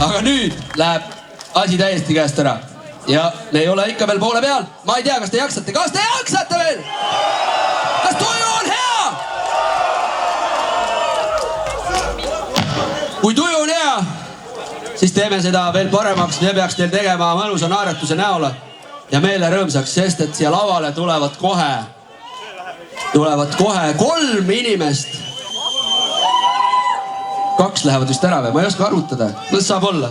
Aga nüüd läheb asi täiesti käest ära. Ja me ei ole ikka veel poole peal. Ma ei tea, kas te jaksate. Kas te jaksate veel? Kas tuju on hea? Kui tuju on hea, siis teeme seda veel paremaks. Me peaks teil tegema mõnusa naeratuse näole ja meele rõõmsaks, sest et siia lavale tulevad kohe 3 inimest. 2 lähevad vist ära või? Ma ei oska arvutada. Mõs saab olla?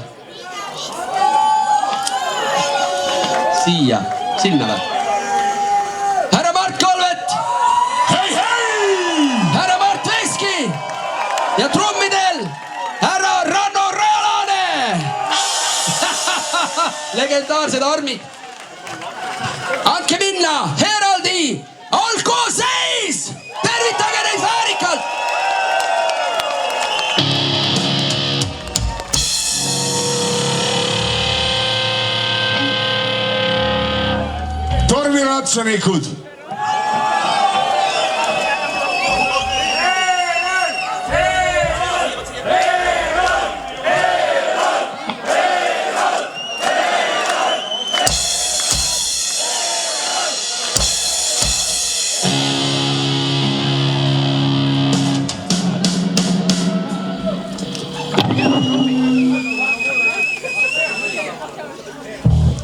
Siia, sinna või? Härra Mart Kalvet! Hei, hei! Härra Mart Veski! Ja trummidel härra Ranno Reolane! Legendaarsed armid! Andke minna! Heraldi! Olgu seis! Tervitage neid väärikalt! Tormiratsanikud!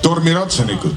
Tormiratsanikud!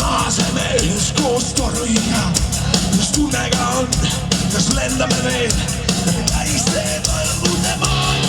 Naaseme üheskoos toruiga, kus tunnega on, kas lendame veel, täis teeb algude maailma.